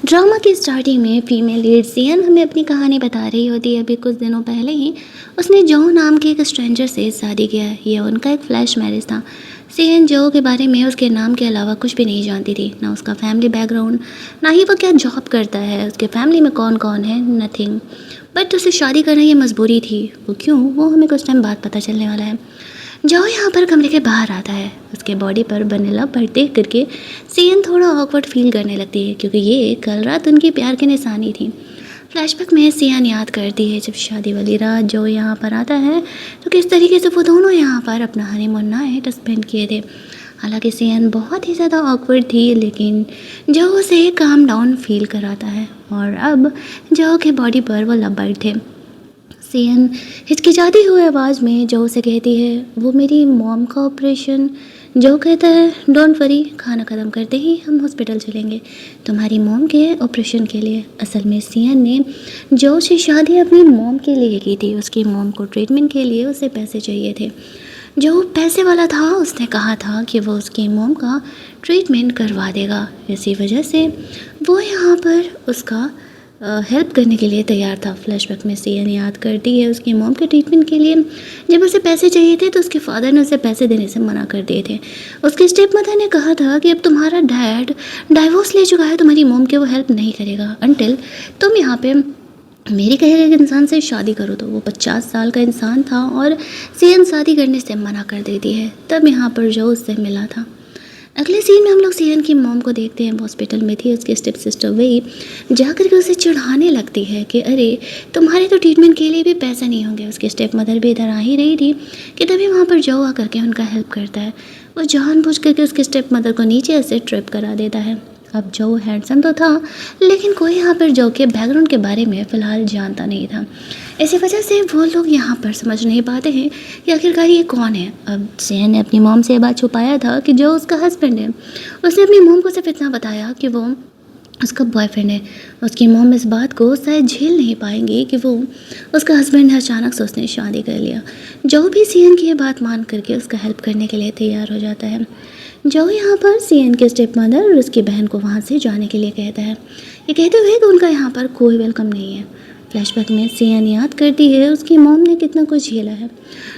Drama की starting में female lead सियन हमें अपनी कहानी बता रही होती है। अभी कुछ दिनों पहले ही उसने जो नाम के एक स्ट्रेंजर से शादी किया। यह उनका एक फ्लैश मैरिज था। सियन जो के बारे में उसके नाम के अलावा कुछ भी नहीं जानती थी, ना उसका फैमिली बैकग्राउंड, ना ही वो क्या जॉब करता है, उसके फैमिली में कौन कौन है, नथिंग। बट उसे शादी करना ये मजबूरी थी। वो क्यों, वो हमें कुछ टाइम बाद पता चलने वाला है। जो यहाँ पर कमरे के बाहर आता है, उसके बॉडी पर वनीला बर्थ देख करके सियन थोड़ा ऑकवर्ड फील करने लगती है, क्योंकि ये कल रात उनकी प्यार की निशानी थी। फ्लैशबैक में सियन याद करती है जब शादी वाली रात जो यहाँ पर आता है, तो किस तरीके से वो दोनों यहाँ पर अपना हनीमून नाइट स्पेंड किए थे। हालांकि सियन बहुत ही ज़्यादा ऑकवर्ड थी, लेकिन जो उसे काम डाउन फील कराता है। और अब जो के बॉडी पर वो लव थे। सियन हिचकिचाती हुई आवाज़ में जो उसे कहती है, वो मेरी मॉम का ऑपरेशन। जो कहता है, डोंट वरी, खाना ख़त्म करते ही हम हॉस्पिटल चलेंगे तुम्हारी मॉम के ऑपरेशन के लिए। असल में सियन ने जो से शादी अपनी मॉम के लिए की थी। उसकी मॉम को ट्रीटमेंट के लिए उसे पैसे चाहिए थे। जो पैसे वाला था उसने कहा था कि वो उसकी मॉम का ट्रीटमेंट करवा देगा। इसी वजह से वो यहाँ पर उसका हेल्प करने के लिए तैयार था। फ्लैशबैक में सियन याद करती है उसकी मॉम के ट्रीटमेंट के लिए जब उसे पैसे चाहिए थे, तो उसके फादर ने उसे पैसे देने से मना कर दिए थे। उसके स्टेप मदर ने कहा था कि अब तुम्हारा डैड डाइवोर्स ले चुका है, तुम्हारी मॉम के वो हेल्प नहीं करेगा अनटिल तुम यहाँ पे मेरी कहे गए इंसान से शादी करो। तो वो 50 साल का इंसान था और सियन शादी करने से मना कर देती है। तब यहाँ पर जो उससे मिला था। अगले सीन में हम लोग सियन की मॉम को देखते हैं। वो हॉस्पिटल में थी। उसकी स्टेप सिस्टर वही जाकर के उसे चिढ़ाने लगती है कि अरे तुम्हारे तो ट्रीटमेंट के लिए भी पैसे नहीं होंगे। उसकी स्टेप मदर भी इधर आ ही रही थी कि तभी वहाँ पर जो आ करके उनका हेल्प करता है। वो जानबूझ करके उसके स्टेप मदर को नीचे से ट्रिप करा देता है। अब जो हैंडसम तो था, लेकिन कोई यहाँ पर जो के बैकग्राउंड के बारे में फ़िलहाल जानता नहीं था। इसी वजह से वो लोग यहाँ पर समझ नहीं पाते हैं कि आखिरकार ये कौन है। अब सियन ने अपनी मॉम से ये बात छुपाया था कि जो उसका हस्बैंड है। उसने अपनी मॉम को सिर्फ इतना बताया कि वो उसका बॉयफ्रेंड है। उसकी मॉम इस बात को शायद झेल नहीं पाएंगी कि वो उसका हस्बैंड है अचानक से उसने शादी कर लिया। जो भी सियन की ये बात मान करके उसका हेल्प करने के लिए तैयार हो जाता है। जो यहाँ पर सियन के स्टेप मदर और उसकी बहन को वहाँ से जाने के लिए कहता है, ये कहते हुए कि उनका यहाँ पर कोई वेलकम नहीं है। फ्लैशबैक में सियन याद करती है उसकी मॉम ने कितना कुछ झेला है।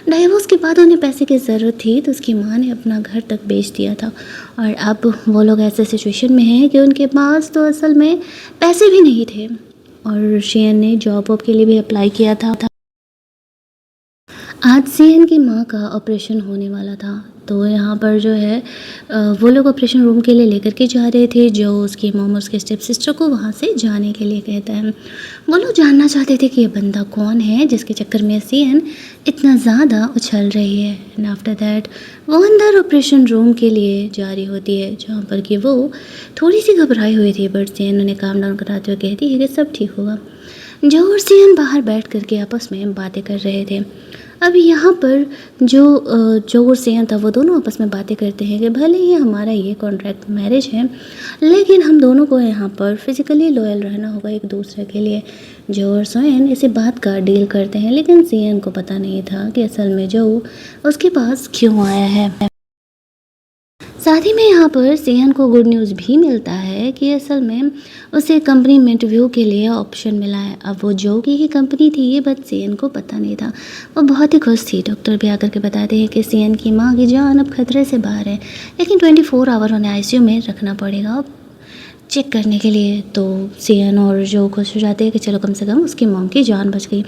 डाइवोर्स के बाद उन्हें पैसे की ज़रूरत थी, तो उसकी माँ ने अपना घर तक बेच दिया था। और अब वो लोग ऐसे सिचुएशन में हैं कि उनके पास तो असल में पैसे भी नहीं थे। और सियन ने जॉब वॉब के लिए भी अप्लाई किया था। आज सियन की माँ का ऑपरेशन होने वाला था, तो यहाँ पर जो है वो लोग ऑपरेशन रूम के लिए लेकर के जा रहे थे। जो उसकी मॉम और उसके स्टेप सिस्टर को वहाँ से जाने के लिए कहता है। वो लोग जानना चाहते थे कि ये बंदा कौन है जिसके चक्कर में सियन इतना ज़्यादा उछल रही है। एंड आफ्टर दैट वो अंदर ऑपरेशन रूम के लिए जा रही होती है, जहाँ पर कि वो थोड़ी सी घबराई हुई थी। बट सियन उन्हें काम डाउन कराते हुए कहती है कि सब ठीक होगा। जो और सियन बाहर बैठ करके आपस में बातें कर रहे थे। अब यहाँ पर जो और सियन था, वो दोनों आपस में बातें करते हैं कि भले ही हमारा ये कॉन्ट्रैक्ट मैरिज है, लेकिन हम दोनों को यहाँ पर फिज़िकली लॉयल रहना होगा एक दूसरे के लिए। जो और सियन इसी बात का डील करते हैं, लेकिन सियन को पता नहीं था कि असल में जो उसके पास क्यों आया है। साथ ही में यहाँ पर सियन को गुड न्यूज़ भी मिलता है कि असल में उसे कंपनी में इंटरव्यू के लिए ऑप्शन मिला है। अब वो जो की ही कंपनी थी ये, बट सियन को पता नहीं था। वो बहुत ही खुश थी। डॉक्टर भी आकर के बताते हैं कि सियन की माँ की जान अब खतरे से बाहर है, लेकिन 24 आवर उन्हें आईसीयू में रखना पड़ेगा चेक करने के लिए। तो सियन और जो खुश हो जाते हैं कि चलो कम से कम उसकी मॉम की जान बच गई।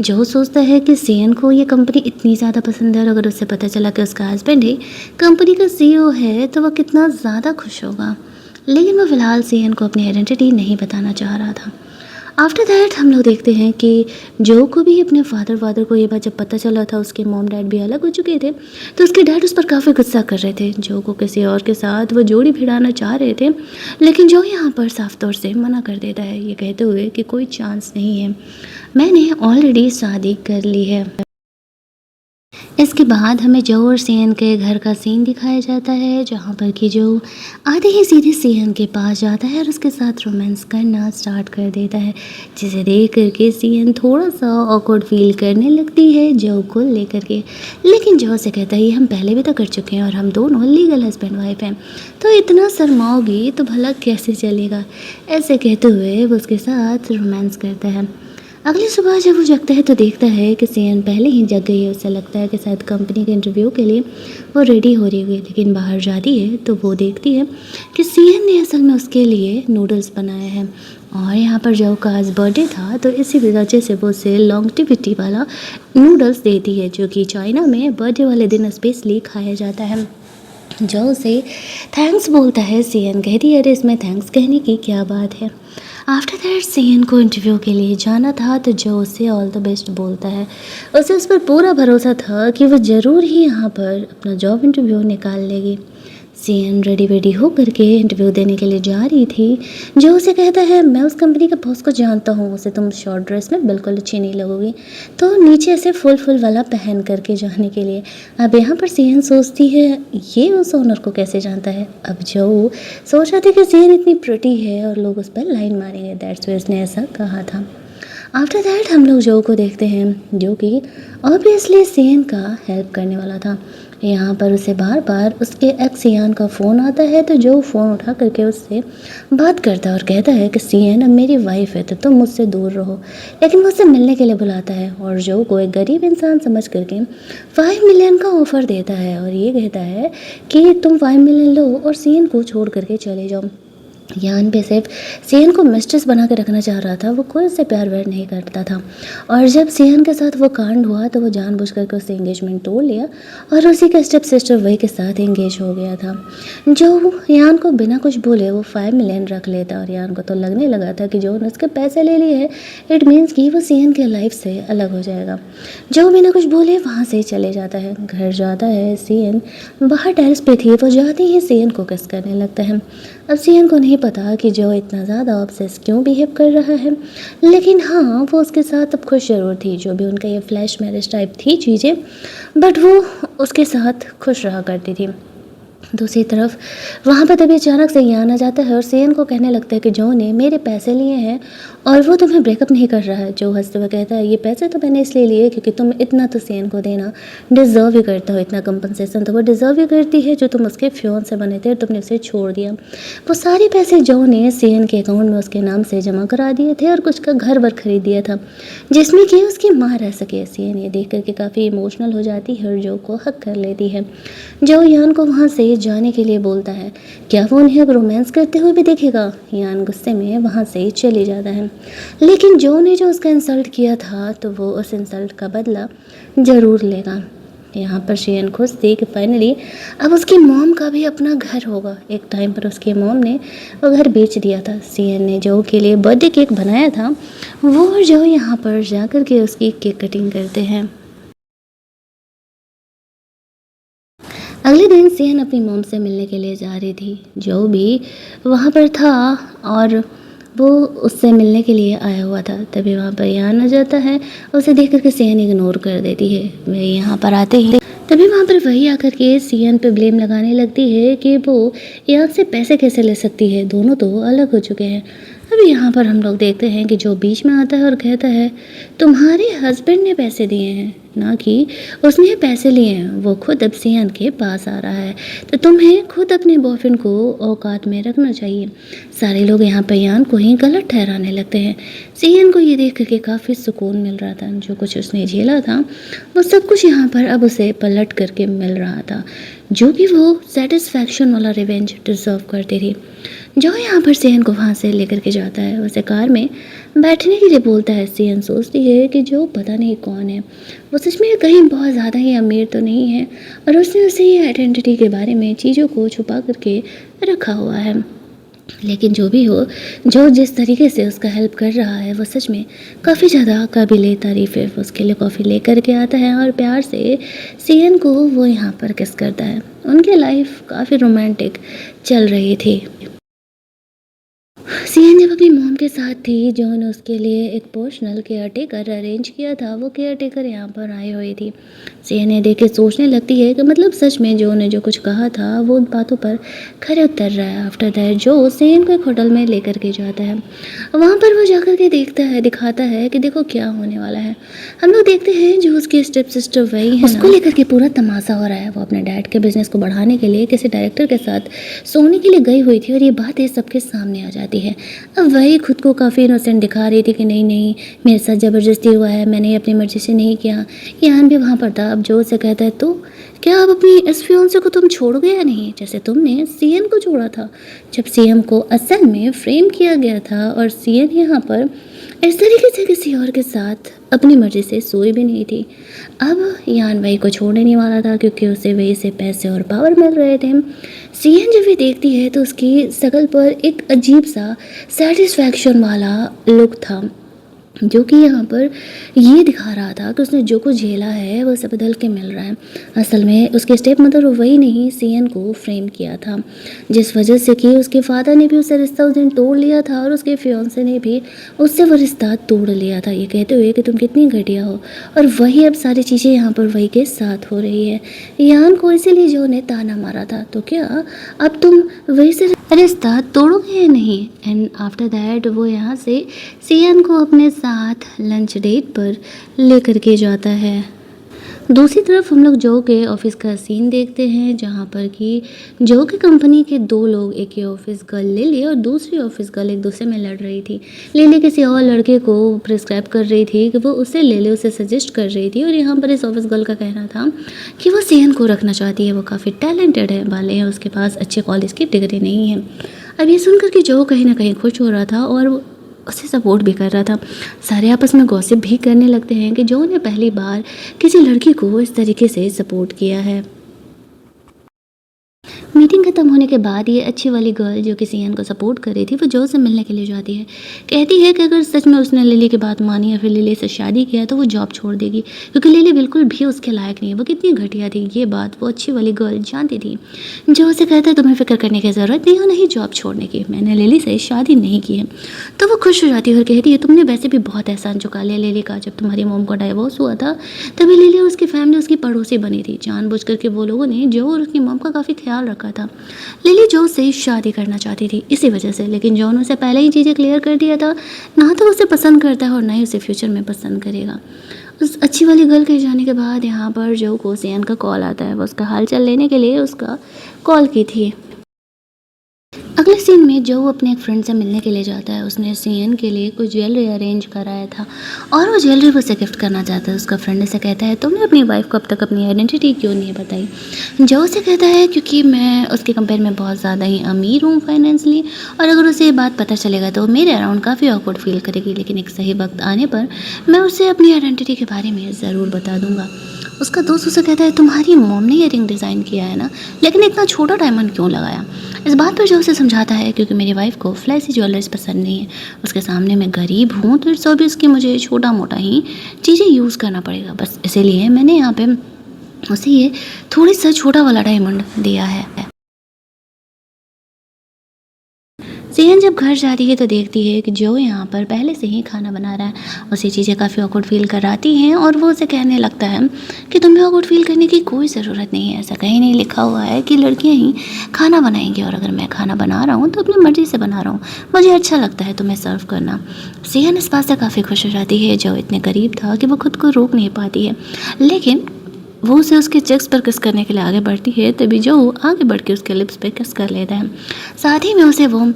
जो सोचता है कि सियन को ये कंपनी इतनी ज़्यादा पसंद है और अगर उससे पता चला कि उसका हस्बैंड ही कंपनी का सीईओ है, तो वह कितना ज़्यादा खुश होगा। लेकिन वह फ़िलहाल सियन को अपनी आइडेंटिटी नहीं बताना चाह रहा था। आफ्टर दैट हम लोग देखते हैं कि जो को भी अपने फादर को ये बात जब पता चला था, उसके मॉम डैड भी अलग हो चुके थे, तो उसके डैड उस पर काफ़ी गुस्सा कर रहे थे। जो को किसी और के साथ वो जोड़ी भिड़ाना चाह रहे थे, लेकिन जो यहाँ पर साफ तौर से मना कर देता है, ये कहते हुए कि कोई चांस नहीं है, मैंने ऑलरेडी शादी कर ली है। इसके बाद हमें जो और सीएन के घर का सीन दिखाया जाता है, जहाँ पर कि जो आते ही सीधे सीएन के पास जाता है और उसके साथ रोमांस करना स्टार्ट कर देता है, जिसे देख करके सीएन थोड़ा सा ऑकवर्ड फील करने लगती है जो को लेकर के। लेकिन जो से कहता है ये हम पहले भी तो कर चुके हैं और हम दोनों लीगल हस्बैंड वाइफ हैं, तो इतना शर्माओगी तो भला कैसे चलेगा। ऐसे कहते हुए वो उसके साथ रोमांस करता है। अगली सुबह जब वो जगता है तो देखता है कि सीएन पहले ही जग गई है। उसे लगता है कि शायद कंपनी के इंटरव्यू के लिए वो रेडी हो रही है, लेकिन बाहर जाती है तो वो देखती है कि सीएन ने असल में उसके लिए नूडल्स बनाए हैं। और यहाँ पर जो का आज बर्थडे था तो इसी वजह से वो उसे लॉन्गटिविटी वाला नूडल्स देती है, जो कि चाइना में बर्थडे वाले दिन स्पेशली खाया जाता है। जो उसे थैंक्स बोलता है। सीएन कहती है अरे इसमें थैंक्स कहने की क्या बात है। आफ्टर दैट सीएन को इंटरव्यू के लिए जाना था तो जो उसे ऑल द बेस्ट बोलता है। उसे उस पर पूरा भरोसा था कि वो ज़रूर ही यहाँ पर अपना जॉब इंटरव्यू निकाल लेगी। सीएन रेडी हो करके इंटरव्यू देने के लिए जा रही थी। जो उसे कहता है मैं उस कंपनी के बॉस को जानता हूँ, उसे तुम शॉर्ट ड्रेस में बिल्कुल अच्छी नहीं लगोगी, तो नीचे से फुल वाला पहन करके जाने के लिए। अब यहाँ पर सीएन सोचती है ये उस ओनर को कैसे जानता है। अब जो सोच रहा था कि सीएन इतनी प्रिटी है और लोग उस पर लाइन मारेंगे, दैट्स वे उसने ऐसा कहा था। आफ्टर दैट हम लोग जो को देखते हैं जो कि ऑब्वियसली सीएन का हेल्प करने वाला था। यहाँ पर उसे बार बार उसके एक्स सीएन का फ़ोन आता है तो जो फ़ोन उठा करके उससे बात करता है और कहता है कि सीएन अब मेरी वाइफ है तो तुम मुझसे दूर रहो, लेकिन वो उससे मिलने के लिए बुलाता है और जो को एक गरीब इंसान समझ करके 5 मिलियन का ऑफ़र देता है और ये कहता है कि तुम 5 मिलियन लो और सीएन को छोड़ करके चले जाओ। यान पे सिर्फ सीएन को मिस्ट्रेस बना के रखना चाह रहा था, वो कोई उससे प्यार व्यार नहीं करता था। और जब सीएन के साथ वो कांड हुआ तो वो जानबूझ करके उससे एंगेजमेंट तोड़ लिया और उसी का स्टेप सिस्टर वही के साथ एंगेज हो गया था। जो यान को बिना कुछ बोले वो 5 मिलियन रख लेता और यान को तो लगने लगा था कि जो उसके पैसे ले लिए हैं इट मीन्स कि वो सीएन के लाइफ से अलग हो जाएगा। जो बिना कुछ बोले वहाँ से चले जाता है। घर जाता है सीएन बाहर टेरेस पे थी, वो जाते ही सीएन को किस करने लगता है। अब सीएन को नहीं पता कि जो इतना ज़्यादा ऑब्सेस क्यों बिहेव कर रहा है, लेकिन हाँ वो उसके साथ अब खुश ज़रूर थी। जो भी उनका ये फ्लैश मैरिज टाइप थी चीज़ें, बट वो उसके साथ खुश रहा करती थी। दूसरी तरफ वहाँ पर तभी अचानक से यान आ जाता है और सीएन को कहने लगता है कि जो ने मेरे पैसे लिए हैं और वो तुम्हें ब्रेकअप नहीं कर रहा है। जो हंसते हुए कहता है ये पैसे तो मैंने इसलिए लिए क्योंकि तुम इतना तो सीएन को देना डिज़र्व ही करता हो, इतना कंपनसेशन तो वो डिज़र्व ही करती है जो तुम उसके फ्योन से बने थे और तुमने उसे छोड़ दिया। वो सारे पैसे जो ने सीएन के अकाउंट में उसके नाम से जमा करा दिए थे और कुछ का घर वर खरीद दिया था जिसमें कि उसकी माँ रह सके। सीएन ये देख करके काफ़ी इमोशनल हो जाती है और जो को हक कर लेती है। जो यान को वहाँ से जाने के लिए बोलता है, क्या वो उन्हें अब रोमांस करते हुए भी देखेगा। यान गुस्से में वहाँ से चले जाता है, लेकिन जो ने जो उसका इंसल्ट किया था तो वो उस इंसल्ट का बदला ज़रूर लेगा। यहाँ पर सीएन खुश थी कि फाइनली अब उसकी मॉम का भी अपना घर होगा। एक टाइम पर उसकी मॉम ने वो घर बेच दिया था। सीएन ने जो के लिए बर्थडे केक बनाया था वो और जो यहाँ पर जा कर के उसकी केक कटिंग करते हैं। अगले दिन सीएन अपनी मॉम से मिलने के लिए जा रही थी। जो भी वहाँ पर था और वो उससे मिलने के लिए आया हुआ था, तभी वहाँ पर यान आ जाता है। उसे देख करके सीएन इग्नोर कर देती है। वे यहाँ पर आते ही तभी वहाँ पर वही आकर के सीएन पे ब्लेम लगाने लगती है कि वो यान से पैसे कैसे ले सकती है, दोनों तो अलग हो चुके हैं। अभी यहाँ पर हम लोग देखते हैं कि जो बीच में आता है और कहता है तुम्हारे हस्बैंड ने पैसे दिए हैं, ना कि उसने पैसे लिए हैं। वो खुद अब सीएन के पास आ रहा है, तो तुम्हें खुद अपने बॉयफ्रेंड को औकात में रखना चाहिए। सारे लोग यहाँ पर यान को ही गलत ठहराने लगते हैं। सीएन को ये देख करके काफ़ी सुकून मिल रहा था। जो कुछ उसने झेला था वो सब कुछ यहाँ पर अब उसे पलट करके मिल रहा था, जो कि वो सेटिस्फैक्शन वाला रिवेंज डिजर्व करती थी। जो यहाँ पर सीएन को वहाँ से लेकर के जाता है, उसे कार में बैठने के लिए बोलता है। सीएन सोचती है कि जो पता नहीं कौन है, वो सच में कहीं बहुत ज़्यादा ही अमीर तो नहीं है और उसने उसे ये आइडेंटिटी के बारे में चीज़ों को छुपा करके रखा हुआ है। लेकिन जो भी हो, जो जिस तरीके से उसका हेल्प कर रहा है वो सच में काफ़ी ज़्यादा काबिल तारीफ़ है। वो उसके लिए कॉफ़ी लेकर के आता है और प्यार से सीएन को वो यहाँ पर किस करता है। उनकी लाइफ काफ़ी रोमांटिक चल रही थी। सियन जब अपनी मॉम के साथ थी, जो ने उसके लिए एक पर्सनल केयर टेकर अरेंज किया था, वो केयर टेकर यहाँ पर आई हुई थी। सियन ये देख के सोचने लगती है कि मतलब सच में जो ने जो कुछ कहा था वो उन बातों पर खरे उतर रहा है। आफ्टर दैट जो सियन को एक होटल में लेकर के जाता है। वहाँ पर वो जाकर के देखता है, दिखाता है कि देखो क्या होने वाला है। हम लोग देखते हैं जो उसकी स्टेप सिस्टर वही है, उसको लेकर के पूरा तमाशा हो रहा है। वो अपने डैड के बिजनेस को बढ़ाने के लिए किसी डायरेक्टर के साथ सोने के लिए गई हुई थी और ये बातें सबके सामने आ जाती है। अब वही खुद को काफ़ी इनोसेंट दिखा रही थी कि नहीं नहीं मेरे साथ ज़बरदस्ती हुआ है, मैंने अपनी मर्ज़ी से नहीं किया। यान भी वहाँ पर था। अब जो से कहता है तो क्या अब अपनी इस फियांसे को तुम छोड़ोगे या नहीं, जैसे तुमने सीएन को छोड़ा था जब सीएम को असल में फ्रेम किया गया था और सीएन यहाँ पर इस तरीके से किसी और के साथ अपनी मर्ज़ी से सोई भी नहीं थी। अब यान वही को छोड़ने नहीं वाला था क्योंकि उसे वही से पैसे और पावर मिल रहे थे। सीएन जब ये देखती है तो उसकी शक्ल पर एक अजीब सा सेटिस्फैक्शन वाला लुक था, जो कि यहाँ पर ये दिखा रहा था कि उसने जो कुछ झेला है वो सब बदल के मिल रहा है। असल में उसके स्टेप मदर वही नहीं सीएन को फ्रेम किया था, जिस वजह से कि उसके फादर ने भी उससे रिश्ता उस दिन तोड़ लिया था और उसके फियांसे ने भी उससे वो रिश्ता तोड़ लिया था, ये कहते हुए कि तुम कितनी घटिया हो। और वही अब सारी चीज़ें यहाँ पर वही के साथ हो रही है। यान को इसीलिए जो ने ताना मारा था, तो क्या अब तुम वही से रिश्ता तोड़ोगे या नहीं। एंड आफ्टर दैट वो यहाँ से सीएन को अपने साथ लंच डेट पर लेकर के जाता है। दूसरी तरफ हम लोग जो के ऑफिस का सीन देखते हैं, जहाँ पर कि जो के कंपनी के दो लोग, एक ही ऑफिस गर्ल लिली और दूसरी ऑफिस गर्ल एक दूसरे में लड़ रही थी। लिली किसी और लड़के को प्रिस्क्राइब कर रही थी कि वो उसे ले ले, उसे सजेस्ट कर रही थी। और यहाँ पर इस ऑफिस गर्ल का कहना था कि वो सीएन को रखना चाहती है, वो काफ़ी टैलेंटेड है वाले हैं, उसके पास अच्छे कॉलेज की डिग्री नहीं है। अब ये सुनकर कि जो कहीं ना कहीं खुश हो रहा था और उसे सपोर्ट भी कर रहा था। सारे आपस में गॉसिप भी करने लगते हैं कि जो ने पहली बार किसी लड़की को इस तरीके से सपोर्ट किया है। मीटिंग खत्म होने के बाद ये अच्छी वाली गर्ल जो कि सीएन को सपोर्ट कर रही थी, वो जो से मिलने के लिए जाती है। कहती है कि अगर सच में उसने लिली की बात मानी या फिर लिली से शादी किया तो वो जॉब छोड़ देगी, क्योंकि लिली बिल्कुल भी उसके लायक नहीं है, वो कितनी घटिया थी। ये बात वो अच्छी वाली गर्ल जानती थी। जो उसे कहता है तुम्हें फिक्र करने की ज़रूरत नहीं हो, नहीं जॉब छोड़ने की, मैंने लिली से शादी नहीं की है। तो वो खुश हो जाती है और कहती है तुमने वैसे भी बहुत एहसान चुका लिया लिली का। जब तुम्हारी मोम का डाइवोर्स हुआ था तभी लिली और उसकी फैमिली उसकी पड़ोसी बनी थी। जानबूझ करके वो लोगों ने जो और उसकी मोम का काफ़ी ख्याल रखा था। लिली जो से शादी करना चाहती थी इसी वजह से, लेकिन जॉन उसे पहले ही चीज़ें क्लियर कर दिया था, ना तो उसे पसंद करता है और ना ही उसे फ्यूचर में पसंद करेगा। उस अच्छी वाली गर्ल के जाने के बाद यहाँ पर जो को सीएन का कॉल आता है, वो उसका हाल चाल लेने के लिए उसका कॉल की थी। अगले सीन में जो अपने एक फ्रेंड से मिलने के लिए जाता है, उसने सीएन के लिए कुछ ज्वेलरी अरेंज कराया था और वो ज्वेलरी वो उसे गिफ्ट करना चाहता है। उसका फ्रेंड से कहता है तुमने अपनी वाइफ को अब तक अपनी आइडेंटिटी क्यों नहीं बताई। जो उसे कहता है क्योंकि मैं उसके कंपेयर में बहुत ज़्यादा ही अमीर हूँ फाइनेंशली, और अगर उसे ये बात पता चलेगा तो मेरे अराउंड काफ़ी ऑकवर्ड फील करेगी, लेकिन एक सही वक्त आने पर मैं उसे अपनी आइडेंटिटी के बारे में ज़रूर बता दूँगा। उसका दोस्त उसे कहता है तुम्हारी मॉम ने ये रिंग डिज़ाइन किया है ना, लेकिन इतना छोटा डायमंड क्यों लगाया। इस बात पर जो उसे समझाता है क्योंकि मेरी वाइफ को फ्लैसी ज्वेलरीज पसंद नहीं है, उसके सामने मैं गरीब हूँ तो इट्स ऑब्वियस कि मुझे छोटा मोटा ही चीज़ें यूज़ करना पड़ेगा, बस इसीलिए मैंने यहाँ पे उसे ये थोड़ी सा छोटा वाला डायमंड दिया है। सीएन जब घर जाती है तो देखती है कि जो यहाँ पर पहले से ही खाना बना रहा है। उसे चीज़ें काफ़ी ऑकवर्ड फील कराती हैं और वो उसे कहने लगता है कि तुम्हें ऑकवर्ड फील करने की कोई ज़रूरत नहीं है, ऐसा कहीं नहीं लिखा हुआ है कि लड़कियाँ ही खाना बनाएंगी, और अगर मैं खाना बना रहा हूँ तो अपनी मर्ज़ी से बना रहा हूँ, मुझे अच्छा लगता है तुम्हें सर्व करना। सीएन इस बात से काफ़ी खुश हो जाती है। जो इतने करीब था कि वो खुद को रोक नहीं पाती है, लेकिन वो उसे उसके चेक्स पर किस करने के लिए आगे बढ़ती है, तभी जो आगे बढ़ के उसके लिप्स पे किस कर लेता है। साथ ही में उसे वो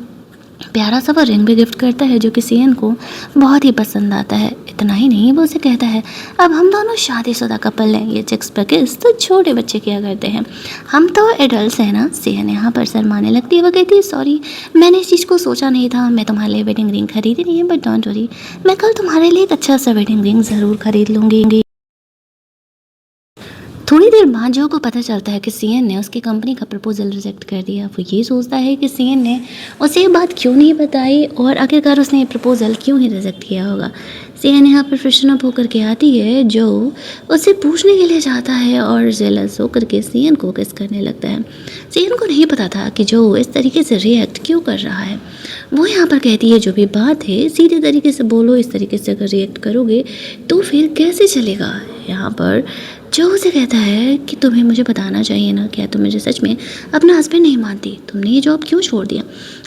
प्यारा सा वो रिंग भी गिफ्ट करता है जो कि सीएन को बहुत ही पसंद आता है। इतना ही नहीं, वो उसे कहता है अब हम दोनों शादीशुदा कपल हैं, ये चेक्स पर किस तो छोटे बच्चे किया करते हैं, हम तो एडल्ट हैं ना। सीएन यहाँ पर शर्माने लगती है। वो कहती है सॉरी, मैंने इस चीज़ को सोचा नहीं था, मैं तुम्हारे लिए वेडिंग रिंग खरीदी नहीं है, बट डोंट वरी, मैं कल तुम्हारे लिए एक अच्छा सा वेडिंग रिंग ज़रूर खरीद लूँगी। थोड़ी देर बाद जो को पता चलता है कि सीएन ने उसकी कंपनी का प्रपोज़ल रिजेक्ट कर दिया। वो ये सोचता है कि सीएन ने उसे ये बात क्यों नहीं बताई और आखिरकार उसने ये प्रपोज़ल क्यों ही रिजेक्ट किया होगा। सीएन यहाँ पर फ्रेशन अप होकर के आती है, जो उससे पूछने के लिए जाता है और जेलस होकर के सीएन को किस करने लगता है। सीएन को नहीं पता था कि जो इस तरीके से रिएक्ट क्यों कर रहा है। वो यहाँ पर कहती है जो भी बात है सीधे तरीके से बोलो, इस तरीके से अगर रिएक्ट करोगे तो फिर कैसे चलेगा। यहाँ पर जो उसे कहता है कि तुम्हें मुझे बताना चाहिए ना, क्या तुम मुझे सच में अपना हस्बैंड नहीं मानती, तुमने ये जॉब क्यों छोड़ दिया।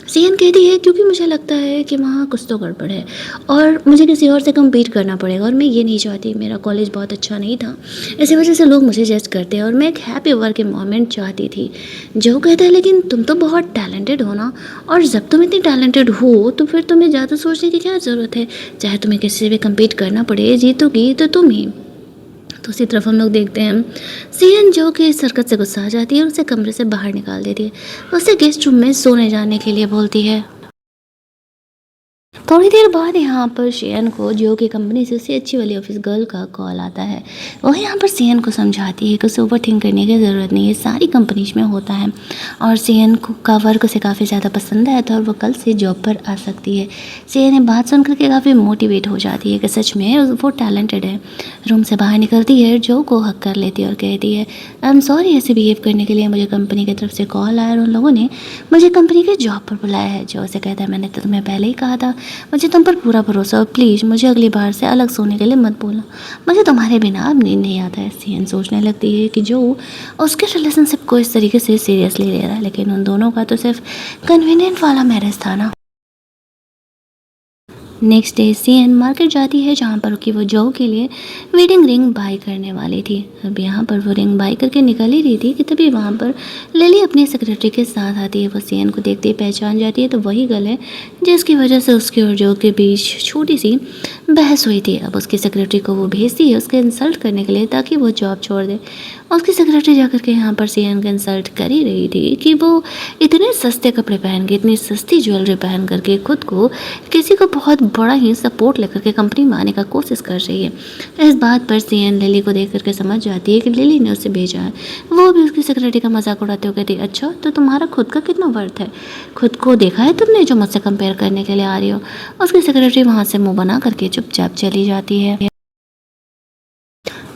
सीएन कहती है क्योंकि मुझे लगता है कि वहाँ कुछ तो गड़बड़ है और मुझे किसी और से कम्पीट करना पड़ेगा और मैं ये नहीं चाहती, मेरा कॉलेज बहुत अच्छा नहीं था, इसी वजह से लोग मुझे जज करते हैं और मैं एक हैप्पी वर्क एनवायरनमेंट चाहती थी। जो कहता है लेकिन तुम तो बहुत टैलेंटेड हो ना, और जब तुम इतनी टैलेंटेड हो तो फिर तुम्हें ज़्यादा सोचने की क्या ज़रूरत है, चाहे तुम्हें किसी से भी कम्पीट करना पड़े, जीतोगी तो तुम ही। तो उसी तरफ हम लोग देखते हैं सीएन जो कि इस हरकत से गुस्सा आ जाती है और उसे कमरे से बाहर निकाल देती है, उसे गेस्ट रूम में सोने जाने के लिए बोलती है। थोड़ी देर बाद यहाँ पर सीएन को जियो की कंपनी से उससे अच्छी वाली ऑफिस गर्ल का कॉल आता है। वो यहाँ पर सीएन को समझाती है कि उसे ओवर थिंक करने की ज़रूरत नहीं है, सारी कंपनीज में होता है और सीएन का वर्क उसे काफ़ी ज़्यादा पसंद आया था और वो कल से जॉब पर आ सकती है। सीएन ये बात सुन करके काफ़ी मोटिवेट हो जाती है कि सच में वो टैलेंटेड है। रूम से बाहर निकलती है, जो को हक कर लेती है और कहती है आई एम सॉरी ऐसे बिहेव करने के लिए, मुझे कंपनी की तरफ से कॉल आया और उन लोगों ने मुझे कंपनी के जॉब पर बुलाया है। जो उसे कहता है मैंने तो तुम्हें पहले ही कहा था, मुझे तुम पर पूरा भरोसा और प्लीज़ मुझे अगली बार से अलग सोने के लिए मत बोलना, मुझे तुम्हारे बिना अब नींद नहीं आता है। सीएन सोचने लगती है कि जो उसके रिलेशनशिप को इस तरीके से सीरियसली ले रहा है, लेकिन उन दोनों का तो सिर्फ कन्वीनियंट वाला मैरिज था ना। नेक्स्ट डे सीएन मार्केट जाती है जहाँ पर कि वो जो के लिए वेडिंग रिंग बाय करने वाली थी। अब यहाँ पर वो रिंग बाय करके निकल ही रही थी कि तभी वहाँ पर लिली अपनी सेक्रेटरी के साथ आती है। वो सीएन को देखते ही पहचान जाती है, तो वही गल है जिसकी वजह से उसके और जो के बीच छोटी सी बहस हुई थी। अब उसकी सेक्रेटरी को वो भेजती है उसके इंसल्ट करने के लिए ताकि वो जॉब छोड़ दे। उसकी सेक्रेटरी जाकर के यहाँ पर सीएन का इंसल्ट कर ही रही थी कि वो इतने सस्ते कपड़े पहन के, इतनी सस्ती ज्वेलरी पहन करके खुद को किसी को बहुत बड़ा ही सपोर्ट लेकर के कंपनी में आने का कोशिश कर रही है। इस बात पर सीएन लिली को देख करके समझ जाती है कि लिली ने उसे भेजा है। वो भी उसकी सेक्रेटरी का मजाक उड़ाते हुए कहती है अच्छा तो तुम्हारा खुद का कितना वर्थ है, खुद को देखा है तुमने जो मुझसे कंपेयर करने के लिए आ रही हो। उसकी सेक्रेटरी वहाँ से मुँह बना करके चुपचाप चली जाती है।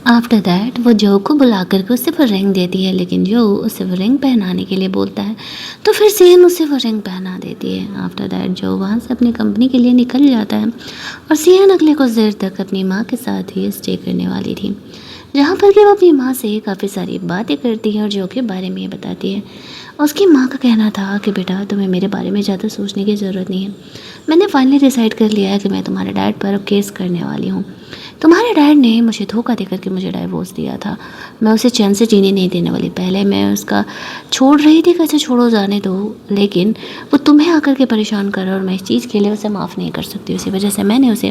आफ्टर दैट वो जो को बुला करके उसे वो रिंग देती है, लेकिन जो उसे वो रिंग पहनाने के लिए बोलता है तो फिर सीएन उसे वो रिंग पहना देती है। आफ्टर दैट जो वहाँ से अपनी कंपनी के लिए निकल जाता है और सीएन अगले कुछ देर तक अपनी माँ के साथ ही स्टे करने वाली थी, जहाँ पर कि वो अपनी माँ से काफ़ी सारी बातें करती है और जो के बारे में ये बताती है। उसकी माँ का कहना था कि बेटा तुम्हें मेरे बारे में ज़्यादा सोचने की ज़रूरत नहीं है, मैंने फाइनली डिसाइड कर लिया है कि मैं तुम्हारे डैड पर केस करने वाली हूँ। तुम्हारे डैड ने मुझे धोखा देकर के मुझे डाइवोर्स दिया था, मैं उसे चैन से जीने नहीं देने वाली। पहले मैं उसका छोड़ रही थी, कैसे छोड़ो जाने दो, लेकिन वो तुम्हें आकर के परेशान कर और मैं इस चीज़ के लिए उसे माफ़ नहीं कर सकती। उसी वजह से मैंने उसे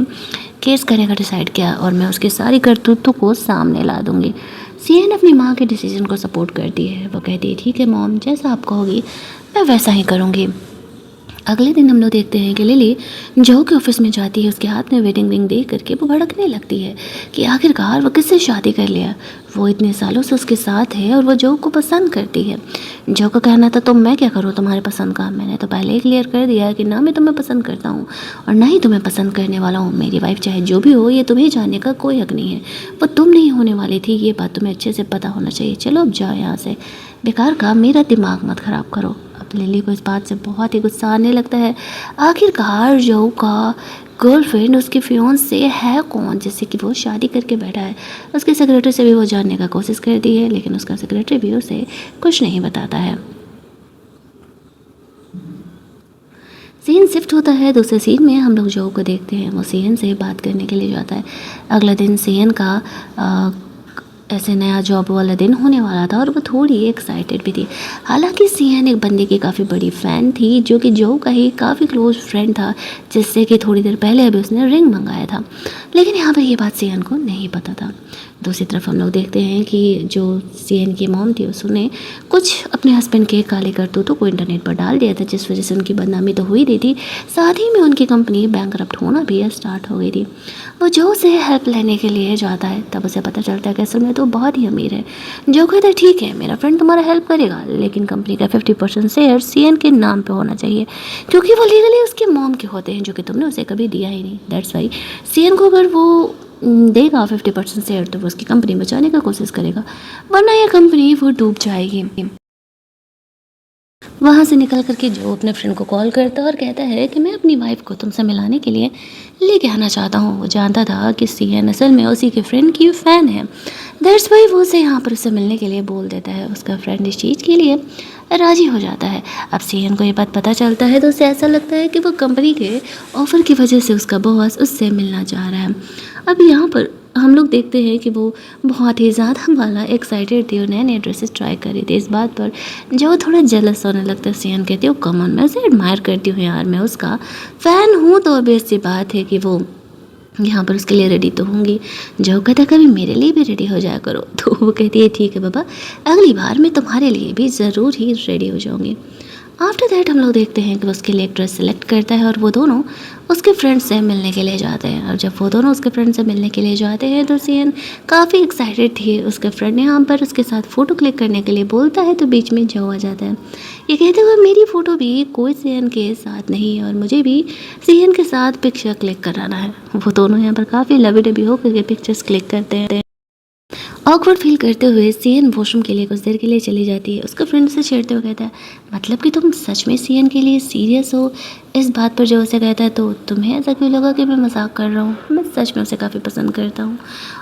केस करने का डिसाइड किया और मैं उसकी सारी करतूतों को सामने ला दूँगी। सीएन अपनी माँ के डिसीजन को सपोर्ट करती है। वो कहती है ठीक है मॉम, जैसा आप कहोगी मैं वैसा ही करूँगी। अगले दिन हम लोग देखते हैं कि लिली जो के ऑफिस में जाती है, उसके हाथ में वेडिंग रिंग देख करके वो भड़कने लगती है कि आखिरकार वो किससे शादी कर लिया। वो इतने सालों से उसके साथ है और वो जो को पसंद करती है। जो का कहना था तो मैं क्या करूँ तुम्हारे पसंद का, मैंने तो पहले ही क्लियर कर दिया है कि ना मैं तुम्हें पसंद करता हूँ और ना ही तुम्हें पसंद करने वाला हूँ। मेरी वाइफ चाहे जो भी हो, ये तुम्हें जानने का कोई हक नहीं है, वो तुम नहीं होने वाली थी, ये बात तुम्हें अच्छे से पता होना चाहिए। चलो अब जाओ यहाँ से, बेकार का मेरा दिमाग मत ख़राब करो। अब लिली को इस बात से बहुत ही गुस्सा आने लगता है। आखिरकार जो का गर्लफ्रेंड उसके फियोंसे से है कौन जिससे कि वो शादी करके बैठा है। उसके सेक्रेटरी से भी वो जानने का कोशिश करती है, लेकिन उसका सेक्रेटरी भी उसे कुछ नहीं बताता है। सीन शिफ्ट होता है दूसरे सीन में, हम लोग जो को देखते हैं वो सीएन से बात करने के लिए जाता है। अगला दिन सीएन का ऐसे नया जॉब वाला दिन होने वाला था और वो थोड़ी एक्साइटेड भी थी। हालांकि सीएन एक बंदे की काफ़ी बड़ी फ़ैन थी जो कि जो का ही काफ़ी क्लोज फ्रेंड था, जिससे कि थोड़ी देर पहले अभी उसने रिंग मंगाया था। लेकिन यहाँ पर ये बात सीएन को नहीं पता था। दूसरी तरफ हम लोग देखते हैं कि जो सीएन की मॉम थी उसने कुछ अपने हस्बैंड के काले करतूतों को इंटरनेट पर डाल दिया था, जिस वजह से उनकी बदनामी तो हुई दी थी, साथ ही में उनकी कंपनी बैंकरप्ट होना भी स्टार्ट हो गई थी। वो जो से हेल्प लेने के लिए जाता है तब उसे पता चलता है कि असल में तो बहुत ही अमीर है। जो कहता है ठीक है मेरा फ्रेंड तुम्हारा हेल्प करेगा, लेकिन कंपनी का 50% शेयर सीएन के नाम पे होना चाहिए, क्योंकि वो लीगली उसके मॉम के होते हैं, जो कि तुमने उसे कभी दिया ही नहीं। दैट्स वाई सीएन को अगर वो देगा 50% शेयर तो वो उसकी कंपनी बचाने का कोशिश करेगा, वरना ये कंपनी वो डूब जाएगी। वहाँ से निकल करके जो अपने फ्रेंड को कॉल करता है और कहता है कि मैं अपनी वाइफ को तुमसे मिलाने के लिए लेके आना चाहता हूँ। वो जानता था कि सीएन असल में उसी के फ्रेंड की फ़ैन है। दैट्स वाई वो उसे यहाँ पर उससे मिलने के लिए बोल देता है। उसका फ्रेंड इस चीज़ के लिए राज़ी हो जाता है। अब सीएन को ये बात पता चलता है तो उसे ऐसा लगता है कि वो कंपनी के ऑफ़र की वजह से उसका बॉस उससे मिलना चाह रहा है। अब यहाँ पर हम लोग देखते हैं कि वो बहुत ही ज़्यादा वाला एक्साइटेड थी और नए नए ड्रेसेस ट्राई कर रही थी। इस बात पर जो वो थोड़ा जेलस होने लगता है। सीएन कहती है कम ऑन, मैं उसे एडमायर करती हूँ यार, मैं उसका फ़ैन हूँ, तो ऑब्वियस सी बात है कि वो यहाँ पर उसके लिए रेडी तो होंगी। जो कहता कभी मेरे लिए भी रेडी हो जाया करो। तो वो कहती है ठीक है बाबा, अगली बार मैं तुम्हारे लिए भी ज़रूर ही रेडी हो जाऊँगी। आफ्टर दैट हम लोग देखते हैं कि वो उसके लिए एक ड्रेस सेलेक्ट करता है और वो दोनों उसके फ्रेंड से मिलने के लिए जाते हैं। और जब वो दोनों उसके फ्रेंड से मिलने के लिए जाते हैं तो सीएन काफ़ी एक्साइटेड थी। उसके फ्रेंड यहाँ पर उसके साथ फ़ोटो क्लिक करने के लिए बोलता है तो बीच में जो आ जाता है। ये कहते हुए मेरी फ़ोटो भी कोई सीएन के साथ नहीं है और मुझे भी सीएन के साथ पिक्चर क्लिक कराना है। वो दोनों यहाँ पर काफ़ी लवी डबी होकर के पिक्चर्स क्लिक करते हैं। ऑकवर्ड फील करते हुए सीएन वॉशरूम के लिए कुछ देर के लिए चली जाती है। उसका फ्रेंड से छेड़ते हुए कहता है मतलब कि तुम सच में सीएन के लिए सीरियस हो। इस बात पर जो उसे कहता है तो तुम्हें ऐसा क्यों लगा कि मैं मजाक कर रहा हूँ, मैं सच में उसे काफ़ी पसंद करता हूँ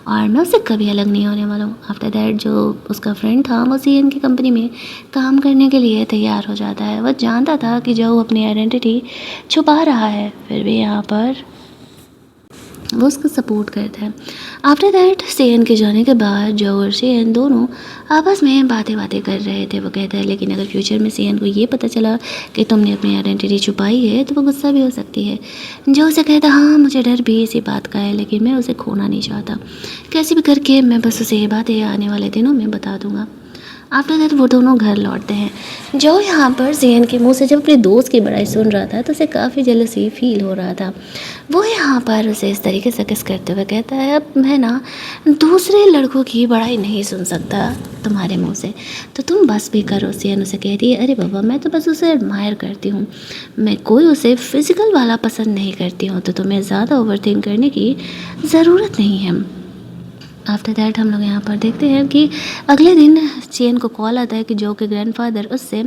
और मैं उससे कभी अलग नहीं होने वाला हूँ। आफ्टर दैट जो उसका फ्रेंड था वो सीएन की कंपनी में काम करने के लिए तैयार हो जाता है। वह जानता था कि जो अपनी आइडेंटिटी छुपा रहा है, फिर भी यहाँ पर वो उसको सपोर्ट करता है। आफ्टर दैट सीएन के जाने के बाद जो और सीएन दोनों आपस में बातें कर रहे थे। वो कहता है लेकिन अगर फ्यूचर में सीएन को ये पता चला कि तुमने अपनी आइडेंटिटी छुपाई है तो वो गुस्सा भी हो सकती है। जो उसे कहता हाँ मुझे डर भी इसी बात का है, लेकिन मैं उसे खोना नहीं चाहता, कैसे भी करके मैं बस उसे ये बातें आने वाले दिनों में बता दूँगा। आफ्टर दैट वो दोनों घर लौटते हैं। जो यहाँ पर सीएन के मुंह से जब अपने दोस्त की बड़ाई सुन रहा था तो उसे काफ़ी जेलसी फील हो रहा था। वो यहाँ पर उसे इस तरीके से किस करते हुए कहता है अब मैं ना दूसरे लड़कों की बड़ाई नहीं सुन सकता तुम्हारे मुंह से, तो तुम बस भी करो। सीएन उसे कहती है अरे बाबा मैं तो बस उसे एडमायर करती हूँ, मैं कोई उसे फिज़िकल वाला पसंद नहीं करती हूँ, तो तुम्हें ज़्यादा ओवरथिंक करने की ज़रूरत नहीं है। आफ्टर दैट हम लोग यहाँ पर देखते हैं कि अगले दिन सीएन को कॉल आता है कि जो के ग्रैंडफादर उससे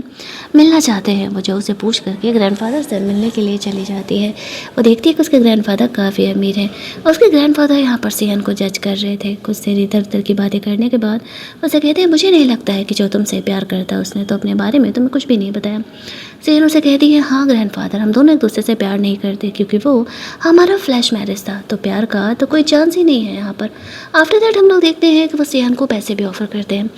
मिलना चाहते हैं। वो जो उसे पूछ करके ग्रैंडफादर से मिलने के लिए चली जाती है। वो देखती है कि उसके ग्रैंडफादर काफ़ी अमीर हैं और उसके ग्रैंडफादर यहाँ पर सीएन को जज कर रहे थे। कुछ देर इधर उधर की बातें करने के बाद उसे कहते हैं मुझे नहीं लगता है कि जो तुमसे प्यार करता है उसने तो अपने बारे में तुम्हें कुछ भी नहीं बताया। सीएन उसे कहती है हाँ ग्रैंडफादर हम दोनों एक दूसरे से प्यार नहीं करते क्योंकि वो हमारा फ्लैश मैरिज था, तो प्यार का तो कोई चांस ही नहीं है यहाँ पर। आफ्टर दैट हम लोग देखते हैं कि वो सीएन को पैसे भी ऑफ़र करते हैं,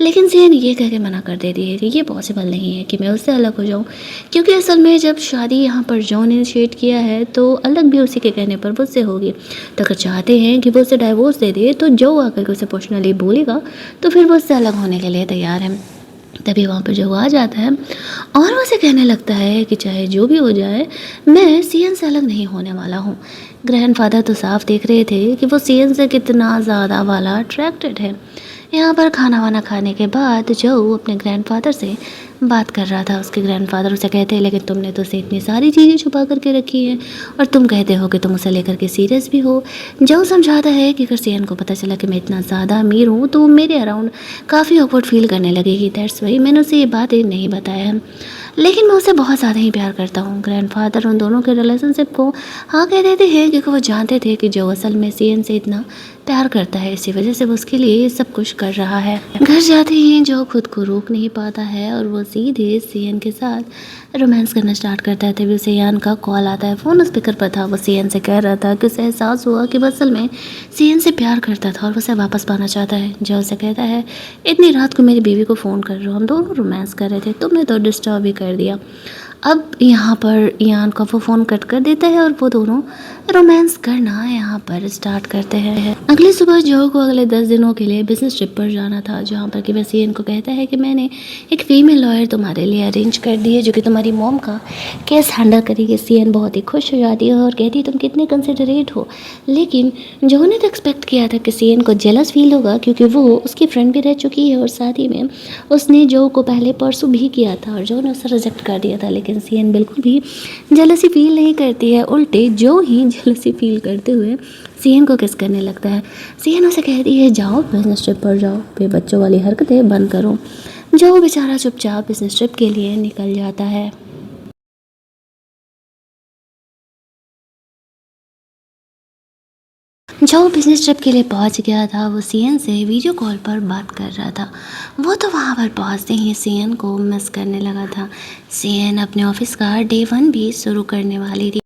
लेकिन सीएन ये कह के मना कर देती है कि ये पॉसिबल नहीं है कि मैं उससे अलग हो जाऊँ, क्योंकि असल में जब शादी यहाँ पर जॉन इनिशिएट किया है तो अलग भी उसी के कहने पर मुझसे होगी। तो अगर चाहते हैं कि वो उसे डाइवोर्स दे दे तो जो आकर के उसे पर्सनली बोलेगा तो फिर वो उससे अलग होने के लिए तैयार है। तभी वहाँ पर जो आ जाता है और उसे कहने लगता है कि चाहे जो भी हो जाए मैं सीएन से अलग नहीं होने वाला हूँ। ग्रैंडफादर तो साफ देख रहे थे कि वो सीएन से कितना ज़्यादा वाला अट्रैक्टेड है। यहाँ पर खाना वाना खाने के बाद जो अपने ग्रैंडफादर से बात कर रहा था, उसके ग्रैंडफादर उसे कहते हैं लेकिन तुमने तो उसे इतनी सारी चीज़ें छुपा करके रखी हैं और तुम कहते हो कि तुम उसे लेकर के सीरियस भी हो। जो समझाता है कि अगर सीएन को पता चला कि मैं इतना ज़्यादा अमीर हूँ तो मेरे अराउंड काफ़ी ऑकवर्ड फील करने लगेगी। दैट्स वाई मैंने उसे ये बातें नहीं बताया है, लेकिन मैं उसे बहुत ज़्यादा ही प्यार करता हूँ। ग्रैंडफादर उन दोनों के रिलेशनशिप को हाँ कह देते हैं क्योंकि वो जानते थे कि जो असल में सीएन से इतना प्यार करता है, इसी वजह से वो उसके लिए सब कुछ कर रहा है। घर जाते ही जो खुद को रोक नहीं पाता है और वो सीधे सियन के साथ रोमांस करना स्टार्ट करता है। तभी उसे यान का कॉल आता है। फ़ोन स्पीकर पर था। वो सियन से कह रहा था कि उसे एहसास हुआ कि वो असल में सियन से प्यार करता था और वो उसे वापस पाना चाहता है। जो उसे कहता है, इतनी रात को मेरी बीवी को फ़ोन कर रहे हो, हम दोनों रोमांस कर रहे थे, तुमने तो डिस्टर्ब भी कर दिया। अब यहाँ पर यान का वो फ़ोन कट कर देता है और वो दोनों रोमांस करना यहाँ पर स्टार्ट करते हैं। अगली सुबह जो को अगले 10 दिनों के लिए बिजनेस ट्रिप पर जाना था, जहाँ पर कि वह सियन को कहता है कि मैंने एक फ़ीमेल लॉयर तुम्हारे लिए अरेंज कर दी है जो कि तुम्हारी मॉम का केस हैंडल करेगी। सियन बहुत ही खुश हो जाती है और कहती है तुम कितने कंसिडरेट हो। लेकिन जो ने तो एक्सपेक्ट किया था कि सियन को जेलस फील होगा, क्योंकि वो उसकी फ्रेंड भी रह चुकी है और साथ ही में उसने जो को पहले परसों भी किया था और जो ने उसे रिजेक्ट कर दिया था। लेकिन सियन बिल्कुल भी जेलसी फील नहीं करती है। उल्टे जो ही जेलसी फील करते हुए सियन को किस करने लगता है। सियन उसे कहती है जाओ बिजनेस ट्रिप पर जाओ, फिर बच्चों वाली हरकतें बंद करो। जो बेचारा चुपचाप बिजनेस ट्रिप के लिए निकल जाता है। जो बिजनेस ट्रिप के लिए पहुंच गया था, वो सियन से वीडियो कॉल पर बात कर रहा था। वो तो वहां पर पहुंचते ही सियन को मिस करने लगा था। सियन अपने ऑफिस का डे 1 भी शुरू करने वाली थी।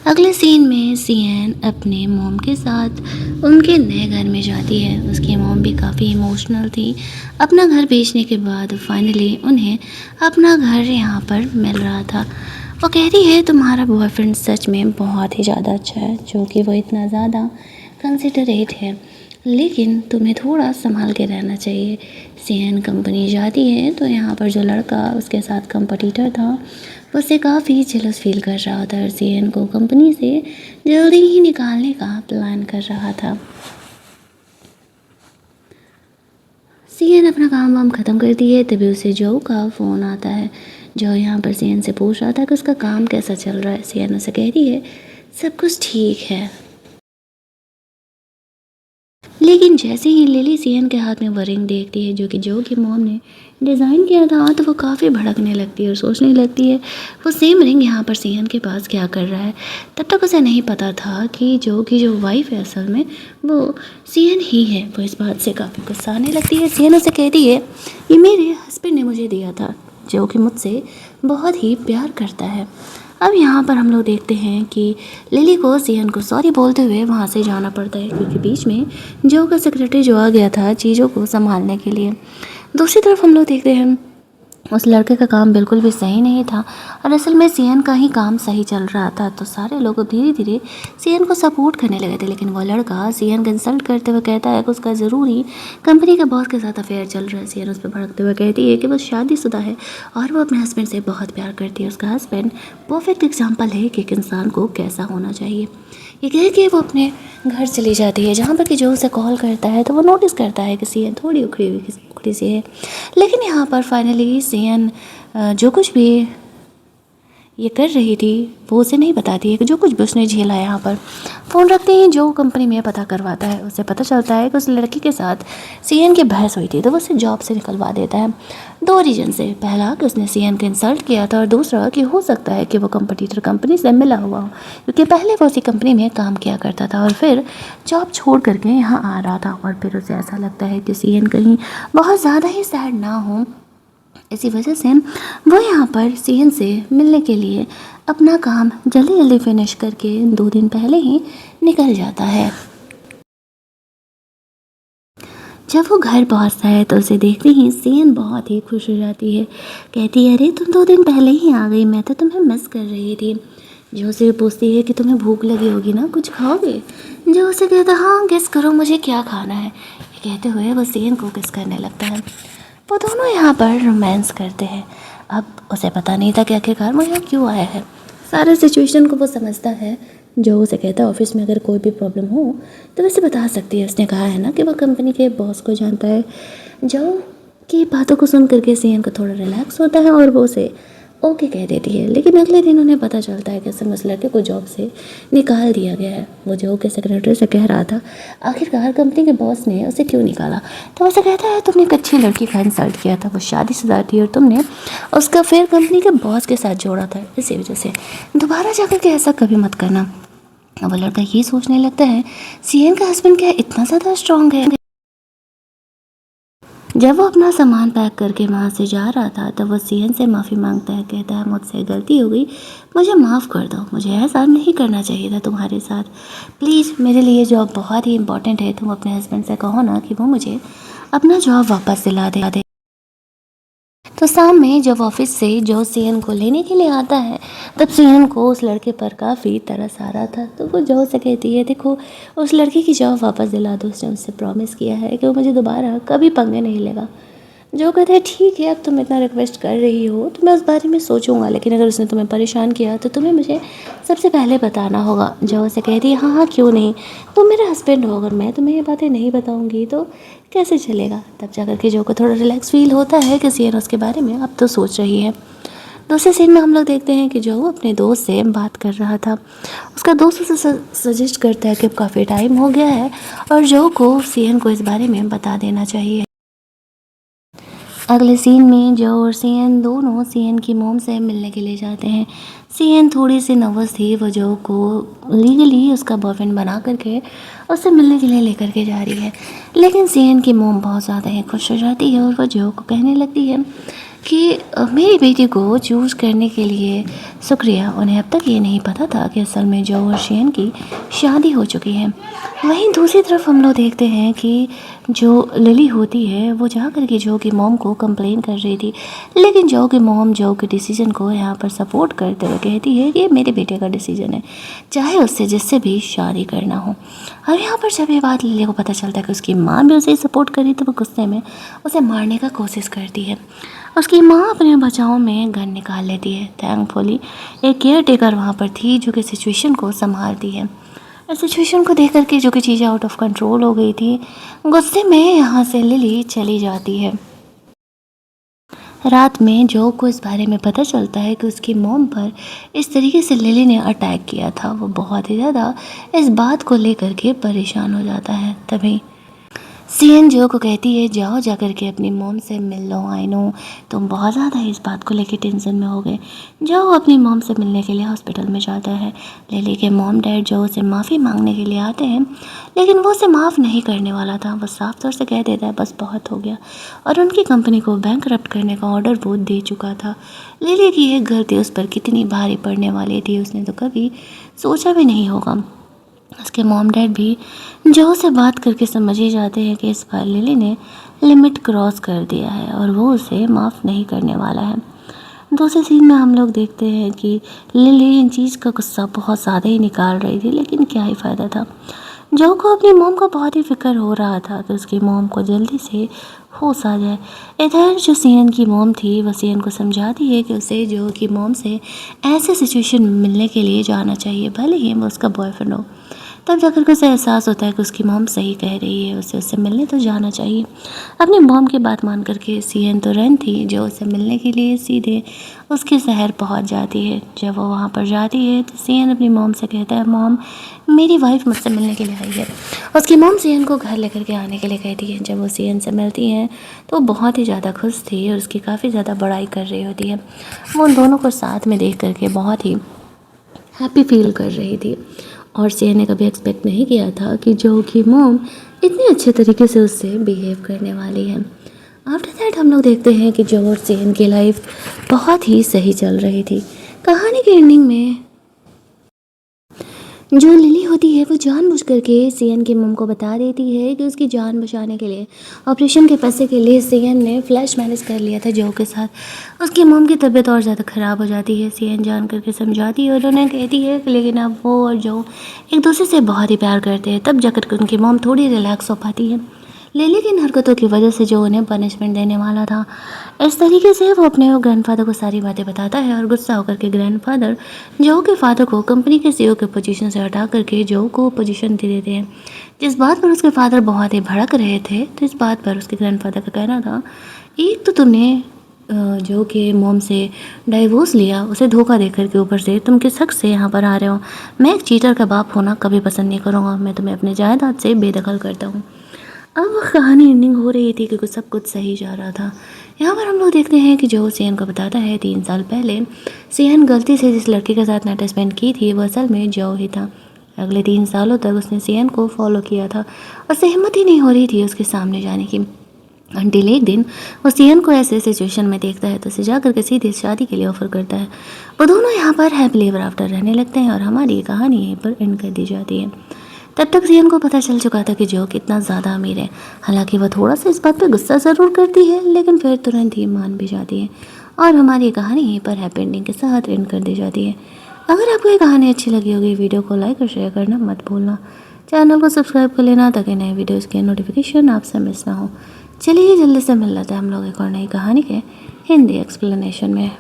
अगले सीन में सियन अपने मॉम के साथ उनके नए घर में जाती है। उसकी मॉम भी काफ़ी इमोशनल थी। अपना घर बेचने के बाद फाइनली उन्हें अपना घर यहाँ पर मिल रहा था। वो कहती है तुम्हारा बॉयफ्रेंड सच में बहुत ही ज़्यादा अच्छा है, जो कि वो इतना ज़्यादा कंसिडरेट है, लेकिन तुम्हें थोड़ा संभाल के रहना चाहिए। सियन कंपनी जाती है तो यहाँ पर जो लड़का उसके साथ कंपटीटर था, वो उसे काफ़ी जेलस फील कर रहा था और सियन को कंपनी से जल्दी ही निकालने का प्लान कर रहा था। सियन अपना काम वाम ख़त्म करती है, तभी उसे जो का फ़ोन आता है। जो यहाँ पर सियन से पूछ रहा था कि उसका काम कैसा चल रहा है। सियन उसे कहती है सब कुछ ठीक है। लेकिन जैसे ही लिली सियन के हाथ में वो रिंग देखती है जो कि जो की मॉम ने डिज़ाइन किया था, तो वो काफ़ी भड़कने लगती है और सोचने लगती है वो सेम रिंग यहाँ पर सियन के पास क्या कर रहा है। तब तक उसे नहीं पता था कि जो की जो वाइफ है असल में वो सियन ही है। वो इस बात से काफ़ी गुस्सा आने लगती है। सियन उसे कहती है ये मेरे हस्बैंड ने मुझे दिया था, जो कि मुझसे बहुत ही प्यार करता है। अब यहाँ पर हम लोग देखते हैं कि लिली को सियन को सॉरी बोलते हुए वहाँ से जाना पड़ता है, क्योंकि बीच में जो का सेक्रेटरी जो आ गया था चीज़ों को संभालने के लिए। दूसरी तरफ हम लोग देखते हैं उस लड़के का काम बिल्कुल भी सही नहीं था और असल में सियन का ही काम सही चल रहा था। तो सारे लोग धीरे धीरे सियन को सपोर्ट करने लगे थे। लेकिन वो लड़का सियन को इंसल्ट करते हुए कहता है कि उसका ज़रूरी कंपनी के बॉस के साथ अफेयर चल रहा है। सियन उस पर भड़कते हुए कहती है कि वो शादीशुदा है और वो अपने हस्बैंड से बहुत प्यार करती है। उसका हस्बैंड परफेक्ट एग्जाम्पल है कि एक इंसान को कैसा होना चाहिए। ये कह के वो अपने घर चली जाती है, जहाँ पर कि जो उसे कॉल करता है तो वो नोटिस करता है कि सियन थोड़ी उखड़ी सी है। लेकिन यहाँ पर फाइनली सियन जो कुछ भी ये कर रही थी वो उसे नहीं बताती है कि जो कुछ भी उसने झेला है। यहाँ पर फ़ोन रखते ही जो कंपनी में पता करवाता है, उसे पता चलता है कि उस लड़की के साथ सियन की बहस हुई थी, तो वो उसे जॉब से निकलवा देता है। 2 रीजन से, पहला कि उसने सियन को इंसल्ट किया था और दूसरा कि हो सकता है कि वो कंपटीटर कंपनी से मिला हुआ हो, क्योंकि पहले वो उसी कंपनी में काम किया करता था और फिर जॉब छोड़ करके यहाँ आ रहा था। और फिर उसे ऐसा लगता है कि सियन कहीं बहुत ज़्यादा ही सैड ना हो, इसी वजह से वो यहाँ पर सियन से मिलने के लिए अपना काम जल्दी जल्दी फिनिश करके 2 दिन पहले ही निकल जाता है। जब वो घर पहुँचता है तो उसे देखते ही सियन बहुत ही खुश हो जाती है। कहती है अरे तुम 2 दिन पहले ही आ गई, मैं तो तुम्हें मिस कर रही थी। जो उसे पूछती है कि तुम्हें भूख लगी होगी ना, कुछ खाओगे? जो उसे कहता हाँ गेस करो मुझे क्या खाना है। ये कहते हुए वो सियन को किस करने लगता है। वो दोनों यहाँ पर रोमांस करते हैं। अब उसे पता नहीं था कि आखिरकार वो यहाँ क्यों आया है। सारे सिचुएशन को वो समझता है। जो उसे कहता है ऑफिस में अगर कोई भी प्रॉब्लम हो तो वैसे बता सकती है। उसने कहा है ना कि वो कंपनी के बॉस को जानता है। जो की बातों को सुन करके सियन को थोड़ा रिलैक्स होता है और वो उसे ओके कह देती है। लेकिन अगले दिन उन्हें पता चलता है कि असल में उस लड़के को जॉब से निकाल दिया गया है। वो जो के सेक्रेटरी से कह रहा था आखिरकार कंपनी के बॉस ने उसे क्यों निकाला, तो उसे कहता है तुमने एक अच्छी लड़की का इंसल्ट किया था, वो शादीशुदा थी और तुमने उसका फिर कंपनी के बॉस के साथ जोड़ा था, इसी वजह से दोबारा जाकर के ऐसा कभी मत करना। वो लड़का ये सोचने लगता है सीएन का हस्बैंड क्या इतना ज़्यादा स्ट्रांग है। जब वो अपना सामान पैक करके वहाँ से जा रहा था तब वो सीएन से माफ़ी मांगता है, कहता है मुझसे गलती हो गई, मुझे माफ़ कर दो, मुझे ऐसा नहीं करना चाहिए था तुम्हारे साथ। प्लीज़ मेरे लिए जॉब बहुत ही इंपॉर्टेंट है, तुम अपने हस्बैंड से कहो ना कि वो मुझे अपना जॉब वापस दिला दे। तो शाम में जब ऑफिस से जो सीएन को लेने के लिए आता है तब सीएन को उस लड़के पर काफ़ी तरस आ रहा था। तो वो जो से कहती है देखो उस लड़के की जॉब वापस दिला दो, उसने मुझसे प्रॉमिस किया है कि वो मुझे दोबारा कभी पंगे नहीं लेगा। जो कहते हैं ठीक है अब तुम इतना रिक्वेस्ट कर रही हो तो मैं उस बारे में सोचूंगा, लेकिन अगर उसने तुम्हें परेशान किया तो तुम्हें मुझे सबसे पहले बताना होगा। जो उसे कहती है हाँ हाँ क्यों नहीं, तुम मेरे हस्बैंड हो, अगर मैं तुम्हें ये बातें नहीं बताऊंगी तो कैसे चलेगा। तब जाकर के जो को थोड़ा रिलैक्स फील होता है कि सीएन उसके बारे में अब तो सोच रही है। दूसरे सीन में हम लोग देखते हैं कि जो अपने दोस्त से बात कर रहा था, उसका दोस्त उसे सजेस्ट करता है कि अब काफ़ी टाइम हो गया है और जो को सीएन को इस बारे में बता देना चाहिए। अगले सीन में जो और सीएन दोनों सीएन की मोम से मिलने के लिए जाते हैं। सीएन थोड़ी सी नर्वस थी, वो जो को लीगली उसका बॉयफ्रेंड बना करके उससे मिलने के लिए लेकर के जा रही है, लेकिन सीएन की मोम बहुत ज़्यादा ही खुश हो जाती है और वो जो को कहने लगती है कि मेरी बेटी को चूज़ करने के लिए शुक्रिया। उन्हें अब तक ये नहीं पता था कि असल में जो और सीएन की शादी हो चुकी है। वहीं दूसरी तरफ हम लोग देखते हैं कि जो लिली होती है वो जा कर के जो की मॉम को कंप्लेन कर रही थी, लेकिन जो की मॉम जो के डिसीजन को यहाँ पर सपोर्ट करते हुए कहती है कि ये मेरे बेटे का डिसीजन है, चाहे उससे जिससे भी शादी करना हो। अब यहाँ पर जब ये बात लिली को पता चलता है कि उसकी माँ भी उसे सपोर्ट करी तो वो गुस्से में उसे मारने का कोशिश करती है। उसकी माँ अपने बचाव में गन निकाल लेती है। थैंकफुली एक केयर टेकर वहाँ पर थी जो कि सिचुएशन को संभालती है। इस सिचुएशन को देख करके जो कि चीज़ें आउट ऑफ कंट्रोल हो गई थी, गुस्से में यहाँ से लिली चली जाती है। रात में जो को इस बारे में पता चलता है कि उसकी मॉम पर इस तरीके से लिली ने अटैक किया था, वो बहुत ही ज़्यादा इस बात को लेकर के परेशान हो जाता है। तभी सीएन जो को कहती है जाओ जा कर के अपनी मॉम से मिल लो, आई नो तुम बहुत ज़्यादा इस बात को लेके टेंशन में हो गए। जाओ अपनी मॉम से मिलने के लिए हॉस्पिटल में जाता है। लिली के मॉम डैड जो उसे माफ़ी मांगने के लिए आते हैं, लेकिन वो उसे माफ़ नहीं करने वाला था। वो साफ तौर से कह देता है बस बहुत हो गया, और उनकी कंपनी को बैंकरप्ट करने का ऑर्डर वो दे चुका था। लिली की एक गलती उस पर कितनी भारी पड़ने वाली थी उसने तो कभी सोचा भी नहीं होगा। उसके मॉम डैड भी जो से बात करके समझ ही जाते हैं कि इस बार लिली ने लिमिट क्रॉस कर दिया है और वो उसे माफ़ नहीं करने वाला है। दूसरे सीन में हम लोग देखते हैं कि लिली इन चीज़ का गुस्सा बहुत ज़्यादा ही निकाल रही थी, लेकिन क्या ही फ़ायदा था। जो को अपनी मोम का बहुत ही फिक्र हो रहा था कि उसकी मोम को जल्दी से होश आ जाए। इधर जो सीएन की मोम थी वो सीएन को समझाती है कि उसे जो की मोम से ऐसे सिचुएशन में मिलने के लिए जाना चाहिए, भले ही वो उसका बॉयफ्रेंड हो। तब जाकर के उसे एहसास होता है कि उसकी मॉम सही कह रही है, उसे उससे मिलने तो जाना चाहिए। अपनी मॉम की बात मान करके सीएन तो रन थी जो उसे मिलने के लिए सीधे उसके शहर पहुंच जाती है। जब वो वहां पर जाती है तो सीएन अपनी मॉम से कहता है मॉम मेरी वाइफ मुझसे मिलने के लिए आई है। उसकी मॉम सीएन को घर लेकर के आने के लिए कहती है। जब वो सीएन से मिलती हैं तो वो बहुत ही ज़्यादा खुश थी और उसकी काफ़ी ज़्यादा बड़ाई कर रही होती है। वो उन दोनों को साथ में देख करके बहुत ही हैप्पी फील कर रही थी, और सीएन ने कभी एक्सपेक्ट नहीं किया था कि जो की मॉम इतने अच्छे तरीके से उससे बिहेव करने वाली है। आफ्टर दैट हम लोग देखते हैं कि जो और सीएन की लाइफ बहुत ही सही चल रही थी। कहानी के एंडिंग में जो लिली होती है वो जानबूझ करके सीएन की मम को बता देती है कि उसकी जान बचाने के लिए ऑपरेशन के पैसे के लिए सीएन ने फ्लैश मैरिज कर लिया था जो के साथ। उसकी मम की तबीयत और ज़्यादा ख़राब हो जाती है। सीएन जान करके समझाती है और उन्हें कहती है कि लेकिन अब वो और जो एक दूसरे से बहुत ही प्यार करते हैं। तब जाकर के उनकी मम थोड़ी रिलैक्स हो पाती है। लिली की इन हरकतों की वजह से जो उन्हें पनिशमेंट देने वाला था, इस तरीके से वो अपने ग्रैंडफादर को सारी बातें बताता है और गुस्सा होकर के ग्रैंडफादर जो के फादर को कंपनी के सीईओ के पोजीशन से हटा करके जो को पोजीशन दे देते हैं। जिस बात पर उसके फादर बहुत ही भड़क रहे थे, तो इस बात पर उसके ग्रैंडफादर का कहना था एक तो तुमने जो के मोम से डाइवोर्स लिया, उसे धोखा देकर के ऊपर से तुम किस हक से यहाँ पर आ रहे हो। मैं एक चीटर का बाप होना कभी पसंद नहीं करूँगा। मैं तुम्हें अपने जायदाद से बेदखल करता हूँ। अब कहानी एंडिंग हो रही थी क्योंकि सब कुछ सही जा रहा था। यहाँ पर हम लोग देखते हैं कि जो सीएन को बताता है 3 साल पहले सीएन गलती से जिस लड़के के साथ नाइट स्पेंड की थी वो असल में जो ही था। अगले 3 सालों तक उसने सियन को फॉलो किया था और उसे हिम्मत ही नहीं हो रही थी उसके सामने जाने की। अंटिल एक दिन वो सियन को ऐसे सिचुएशन में देखता है तो उसे जाकर के सीधे शादी के लिए ऑफर करता है। वो दोनों यहाँ पर हैप्पीली एवर आफ्टर रहने लगते हैं और हमारी कहानी यहीं पर एंड कर दी जाती है। तब तक सियन को पता चल चुका था कि जो कितना ज़्यादा अमीर है। हालांकि वह थोड़ा सा इस बात पर गुस्सा ज़रूर करती है लेकिन फिर तुरंत ही मान भी जाती है और हमारी कहानी यहीं पर हैप्पी एंडिंग के साथ एंड कर दी जाती है। अगर आपको ये कहानी अच्छी लगी होगी वीडियो को लाइक और शेयर करना मत भूलना। चैनल को सब्सक्राइब कर लेना ताकि नए वीडियोज़ के नोटिफिकेशन आपसे मिस ना हो। चलिए जल्दी से मिल लेते हैं हम लोग एक और नई कहानी के हिंदी एक्सप्लेनेशन में।